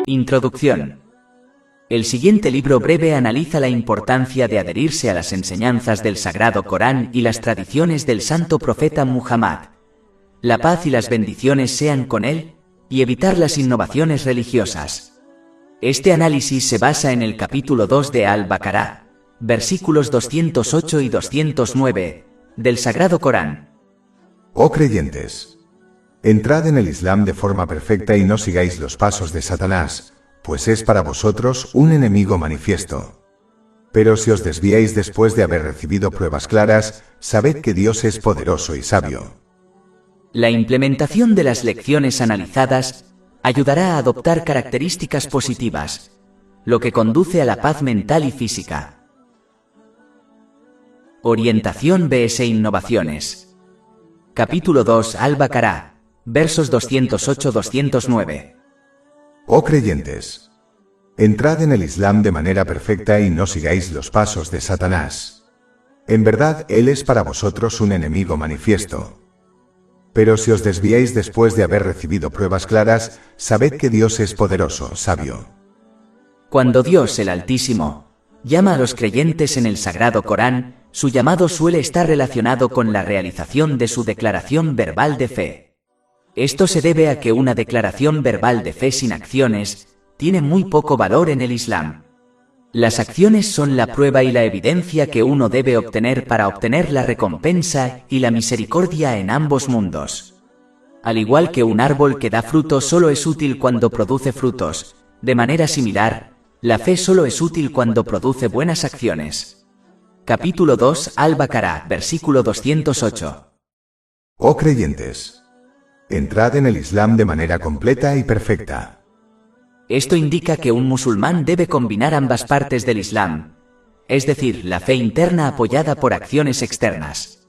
Introducción. El siguiente libro breve analiza la importancia de adherirse a las enseñanzas del Sagrado Corán y las tradiciones del santo profeta Muhammad. La paz y las bendiciones sean con él, y evitar las innovaciones religiosas. Este análisis se basa en el capítulo 2 de Al-Baqarah, versículos 208 y 209, del Sagrado Corán. Oh creyentes, entrad en el Islam de forma perfecta y no sigáis los pasos de Satanás, pues es para vosotros un enemigo manifiesto. Pero si os desviáis después de haber recibido pruebas claras, sabed que Dios es poderoso y sabio. La implementación de las lecciones analizadas ayudará a adoptar características positivas, lo que conduce a la paz mental y física. Orientación vs Innovaciones. Capítulo 2 Al-Baqarah, versos 208-209. Oh creyentes, entrad en el Islam de manera perfecta y no sigáis los pasos de Satanás. En verdad, él es para vosotros un enemigo manifiesto. Pero si os desviáis después de haber recibido pruebas claras, sabed que Dios es poderoso, sabio. Cuando Dios el Altísimo llama a los creyentes en el Sagrado Corán, su llamado suele estar relacionado con la realización de su declaración verbal de fe. Esto se debe a que una declaración verbal de fe sin acciones tiene muy poco valor en el Islam. Las acciones son la prueba y la evidencia que uno debe obtener para obtener la recompensa y la misericordia en ambos mundos. Al igual que un árbol que da fruto solo es útil cuando produce frutos, de manera similar, la fe solo es útil cuando produce buenas acciones. Capítulo 2 Al-Baqarah, versículo 208. Oh creyentes, entrad en el Islam de manera completa y perfecta. Esto indica que un musulmán debe combinar ambas partes del Islam, es decir, la fe interna apoyada por acciones externas.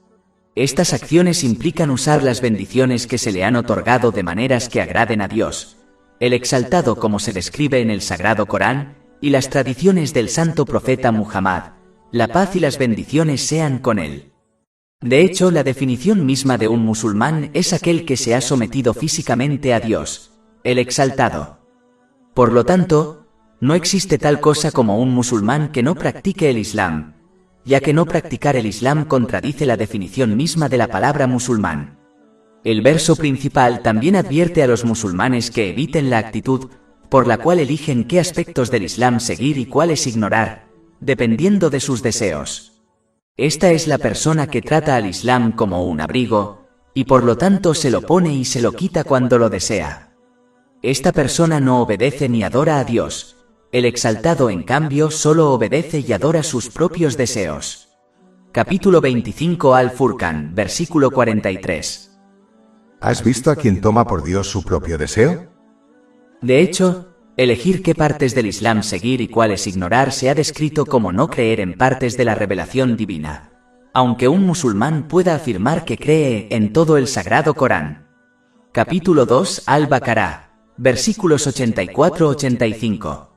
Estas acciones implican usar las bendiciones que se le han otorgado de maneras que agraden a Dios, el exaltado como se describe en el Sagrado Corán, y las tradiciones del santo profeta Muhammad, la paz y las bendiciones sean con él. De hecho, la definición misma de un musulmán es aquel que se ha sometido físicamente a Dios, el exaltado. Por lo tanto, no existe tal cosa como un musulmán que no practique el Islam, ya que no practicar el Islam contradice la definición misma de la palabra musulmán. El verso principal también advierte a los musulmanes que eviten la actitud por la cual eligen qué aspectos del Islam seguir y cuáles ignorar, dependiendo de sus deseos. Esta es la persona que trata al Islam como un abrigo, y por lo tanto se lo pone y se lo quita cuando lo desea. Esta persona no obedece ni adora a Dios. El exaltado, en cambio, solo obedece y adora sus propios deseos. Capítulo 25 Al-Furqan, versículo 43. ¿Has visto a quien toma por Dios su propio deseo? De hecho, elegir qué partes del Islam seguir y cuáles ignorar se ha descrito como no creer en partes de la revelación divina, aunque un musulmán pueda afirmar que cree en todo el Sagrado Corán. Capítulo 2 Al-Baqarah, versículos 84-85.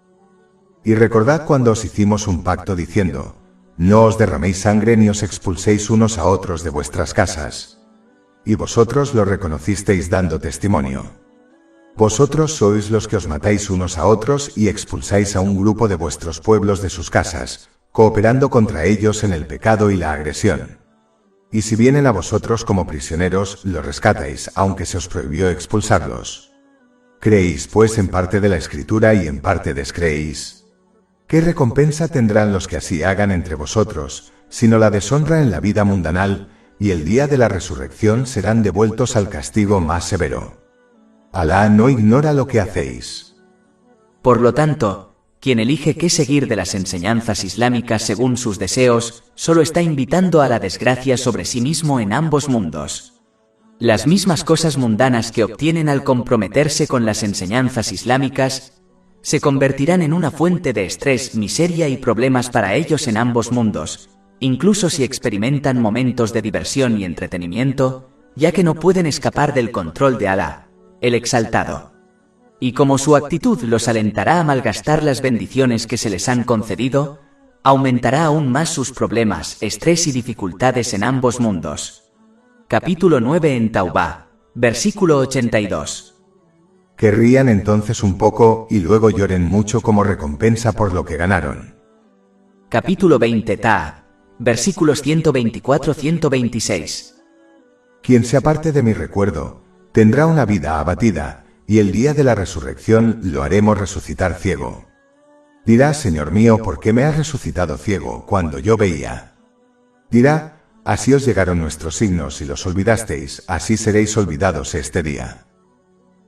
Y recordad cuando os hicimos un pacto diciendo, no os derraméis sangre ni os expulséis unos a otros de vuestras casas. Y vosotros lo reconocisteis dando testimonio. Vosotros sois los que os matáis unos a otros y expulsáis a un grupo de vuestros pueblos de sus casas, cooperando contra ellos en el pecado y la agresión. Y si vienen a vosotros como prisioneros, los rescatáis, aunque se os prohibió expulsarlos. ¿Creéis pues en parte de la Escritura y en parte descreéis? ¿Qué recompensa tendrán los que así hagan entre vosotros, sino la deshonra en la vida mundanal, y el día de la resurrección serán devueltos al castigo más severo? Alá no ignora lo que hacéis. Por lo tanto, quien elige qué seguir de las enseñanzas islámicas según sus deseos, solo está invitando a la desgracia sobre sí mismo en ambos mundos. Las mismas cosas mundanas que obtienen al comprometerse con las enseñanzas islámicas, se convertirán en una fuente de estrés, miseria y problemas para ellos en ambos mundos, incluso si experimentan momentos de diversión y entretenimiento, ya que no pueden escapar del control de Alá, el exaltado. Y como su actitud los alentará a malgastar las bendiciones que se les han concedido, aumentará aún más sus problemas, estrés y dificultades en ambos mundos. Capítulo 9 en Taubá, versículo 82. Que rían entonces un poco y luego lloren mucho como recompensa por lo que ganaron. Capítulo 20 Ta. Versículos 124-126. Quien se aparte de mi recuerdo, tendrá una vida abatida, y el día de la resurrección lo haremos resucitar ciego. Dirá, Señor mío, ¿por qué me has resucitado ciego cuando yo veía? Dirá, así os llegaron nuestros signos y los olvidasteis, así seréis olvidados este día.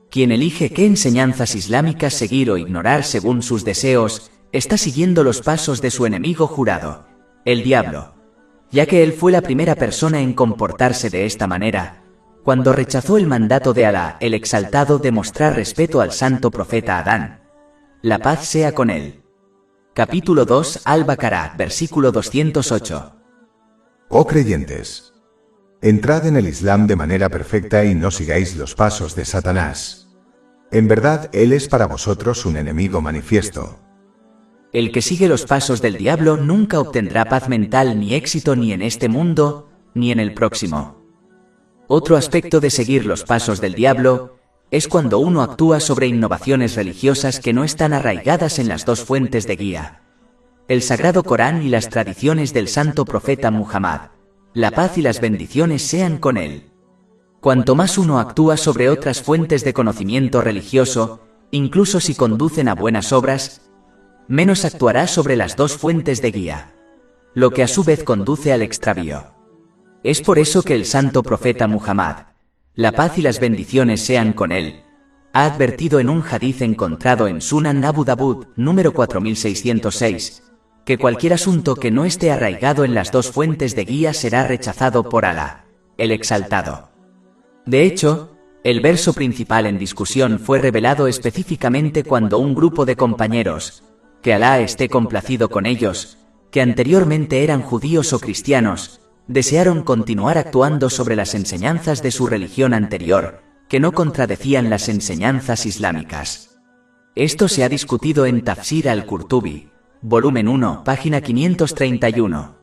Quien elige qué enseñanzas islámicas seguir o ignorar según sus deseos, está siguiendo los pasos de su enemigo jurado, el diablo, ya que él fue la primera persona en comportarse de esta manera, cuando rechazó el mandato de Alá, el exaltado, de mostrar respeto al santo profeta Adán. La paz sea con él. Capítulo 2 Al-Baqarah, versículo 208. Oh creyentes, entrad en el Islam de manera perfecta y no sigáis los pasos de Satanás. En verdad, él es para vosotros un enemigo manifiesto. El que sigue los pasos del diablo nunca obtendrá paz mental ni éxito ni en este mundo, ni en el próximo. Otro aspecto de seguir los pasos del diablo es cuando uno actúa sobre innovaciones religiosas que no están arraigadas en las dos fuentes de guía: el Sagrado Corán y las tradiciones del santo profeta Muhammad. La paz y las bendiciones sean con él. Cuanto más uno actúa sobre otras fuentes de conocimiento religioso, incluso si conducen a buenas obras, menos actuará sobre las dos fuentes de guía, lo que a su vez conduce al extravío. Es por eso que el santo profeta Muhammad, la paz y las bendiciones sean con él, ha advertido en un hadiz encontrado en Sunan Abu Dawud, número 4606, que cualquier asunto que no esté arraigado en las dos fuentes de guía será rechazado por Alá, el exaltado. De hecho, el verso principal en discusión fue revelado específicamente cuando un grupo de compañeros, que Alá esté complacido con ellos, que anteriormente eran judíos o cristianos, desearon continuar actuando sobre las enseñanzas de su religión anterior, que no contradecían las enseñanzas islámicas. Esto se ha discutido en Tafsir al-Qurtubi, volumen 1, página 531.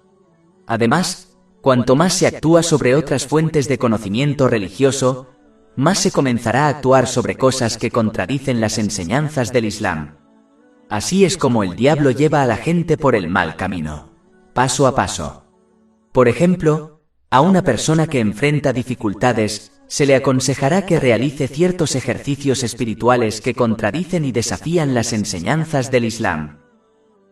Además, cuanto más se actúa sobre otras fuentes de conocimiento religioso, más se comenzará a actuar sobre cosas que contradicen las enseñanzas del Islam. Así es como el diablo lleva a la gente por el mal camino, paso a paso. Por ejemplo, a una persona que enfrenta dificultades, se le aconsejará que realice ciertos ejercicios espirituales que contradicen y desafían las enseñanzas del Islam.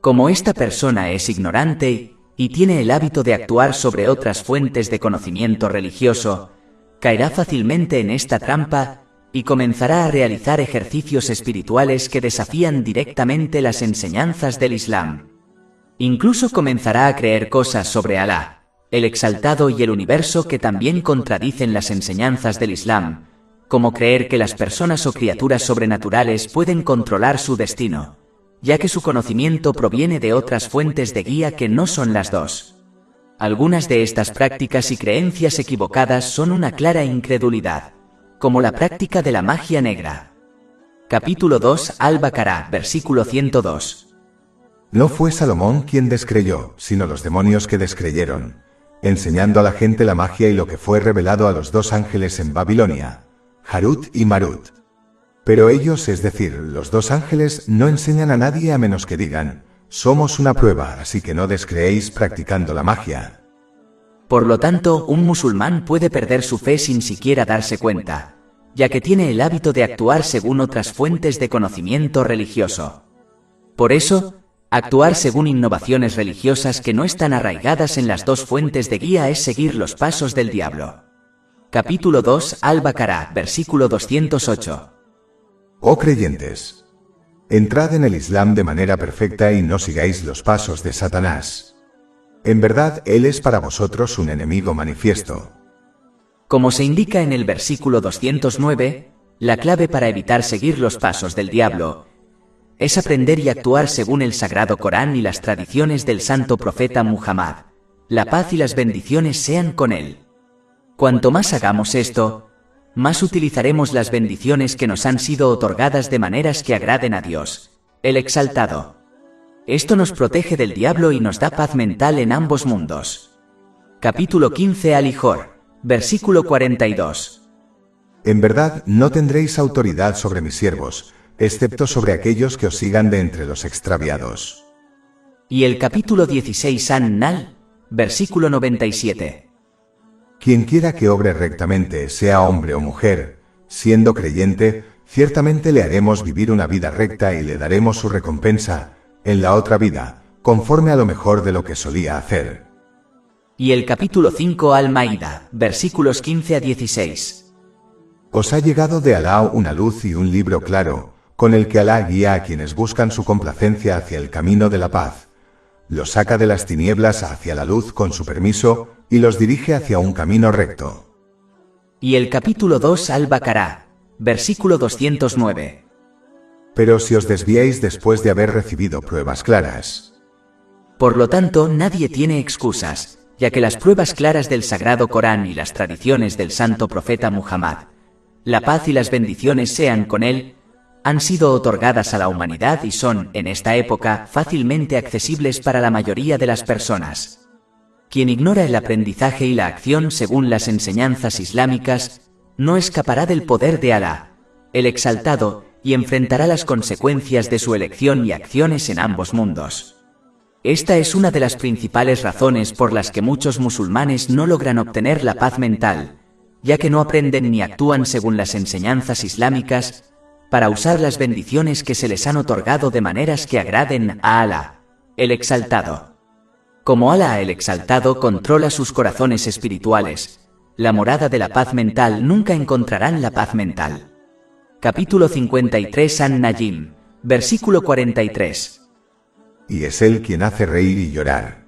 Como esta persona es ignorante y tiene el hábito de actuar sobre otras fuentes de conocimiento religioso, caerá fácilmente en esta trampa y comenzará a realizar ejercicios espirituales que desafían directamente las enseñanzas del Islam. Incluso comenzará a creer cosas sobre Alá, el exaltado, y el universo que también contradicen las enseñanzas del Islam, como creer que las personas o criaturas sobrenaturales pueden controlar su destino, ya que su conocimiento proviene de otras fuentes de guía que no son las dos. Algunas de estas prácticas y creencias equivocadas son una clara incredulidad, como la práctica de la magia negra. Capítulo 2 Al-Baqarah, versículo 102. No fue Salomón quien descreyó, sino los demonios que descreyeron, enseñando a la gente la magia y lo que fue revelado a los dos ángeles en Babilonia, Harut y Marut. Pero ellos, es decir, los dos ángeles, no enseñan a nadie a menos que digan: somos una prueba, así que no descreéis practicando la magia. Por lo tanto, un musulmán puede perder su fe sin siquiera darse cuenta, ya que tiene el hábito de actuar según otras fuentes de conocimiento religioso. Por eso, actuar según innovaciones religiosas que no están arraigadas en las dos fuentes de guía es seguir los pasos del diablo. Capítulo 2 Al-Baqarah, versículo 208. Oh creyentes, entrad en el Islam de manera perfecta y no sigáis los pasos de Satanás. En verdad, él es para vosotros un enemigo manifiesto. Como se indica en el versículo 209, la clave para evitar seguir los pasos del diablo es aprender y actuar según el Sagrado Corán y las tradiciones del santo profeta Muhammad. La paz y las bendiciones sean con él. Cuanto más hagamos esto, más utilizaremos las bendiciones que nos han sido otorgadas de maneras que agraden a Dios, el exaltado. Esto nos protege del diablo y nos da paz mental en ambos mundos. Capítulo 15 Al-Hijr, versículo 42. En verdad, no tendréis autoridad sobre mis siervos, excepto sobre aquellos que os sigan de entre los extraviados. Y el capítulo 16 An-Nal, versículo 97. Quien quiera que obre rectamente, sea hombre o mujer, siendo creyente, ciertamente le haremos vivir una vida recta y le daremos su recompensa, en la otra vida, conforme a lo mejor de lo que solía hacer. Y el capítulo 5 Al-Maida, versículos 15 a 16. Os ha llegado de Alá una luz y un libro claro, con el que Alá guía a quienes buscan su complacencia hacia el camino de la paz. Los saca de las tinieblas hacia la luz con su permiso, y los dirige hacia un camino recto. Y el capítulo 2 Al-Baqará, versículo 209. Pero si os desviáis después de haber recibido pruebas claras. Por lo tanto, nadie tiene excusas, ya que las pruebas claras del Sagrado Corán y las tradiciones del Santo Profeta Muhammad, la paz y las bendiciones sean con él, han sido otorgadas a la humanidad y son, en esta época, fácilmente accesibles para la mayoría de las personas. Quien ignora el aprendizaje y la acción según las enseñanzas islámicas, no escapará del poder de Alá, el Exaltado, y enfrentará las consecuencias de su elección y acciones en ambos mundos. Esta es una de las principales razones por las que muchos musulmanes no logran obtener la paz mental, ya que no aprenden ni actúan según las enseñanzas islámicas, para usar las bendiciones que se les han otorgado de maneras que agraden a Alá, el Exaltado. Como Alá el Exaltado controla sus corazones espirituales, la morada de la paz mental nunca encontrarán la paz mental. Capítulo 53 An-Najm, versículo 43. Y es él quien hace reír y llorar.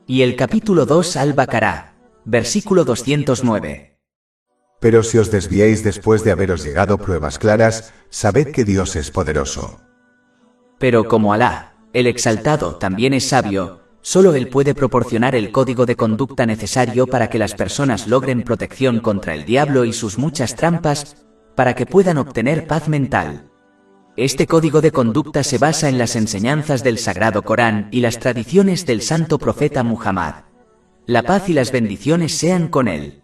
Y el capítulo 2 Al-Baqará, versículo 209. Pero si os desviáis después de haberos llegado pruebas claras, sabed que Dios es poderoso. Pero como Alá, el Exaltado, también es sabio, solo Él puede proporcionar el código de conducta necesario para que las personas logren protección contra el diablo y sus muchas trampas, para que puedan obtener paz mental. Este código de conducta se basa en las enseñanzas del Sagrado Corán y las tradiciones del Santo Profeta Muhammad. La paz y las bendiciones sean con él.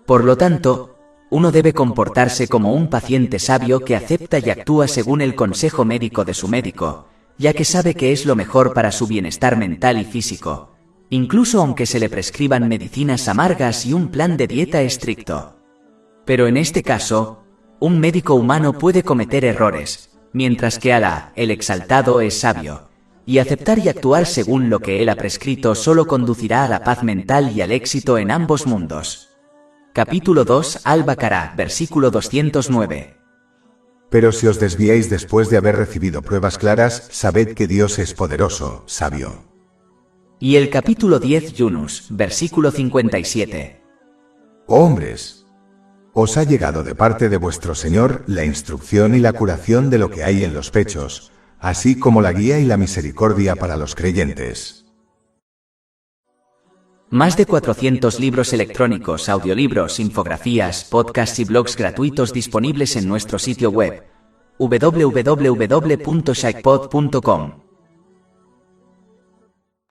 Por lo tanto, uno debe comportarse como un paciente sabio que acepta y actúa según el consejo médico de su médico, ya que sabe que es lo mejor para su bienestar mental y físico, incluso aunque se le prescriban medicinas amargas y un plan de dieta estricto. Pero en este caso, un médico humano puede cometer errores, mientras que Alá, el Exaltado, es sabio, y aceptar y actuar según lo que él ha prescrito solo conducirá a la paz mental y al éxito en ambos mundos. Capítulo 2 Al-Baqará, versículo 209. Pero si os desviáis después de haber recibido pruebas claras, sabed que Dios es poderoso, sabio. Y el capítulo 10 Yunus, versículo 57. Oh hombres, os ha llegado de parte de vuestro Señor la instrucción y la curación de lo que hay en los pechos, así como la guía y la misericordia para los creyentes. Más de 400 libros electrónicos, audiolibros, infografías, podcasts y blogs gratuitos disponibles en nuestro sitio web www.shaikpod.com.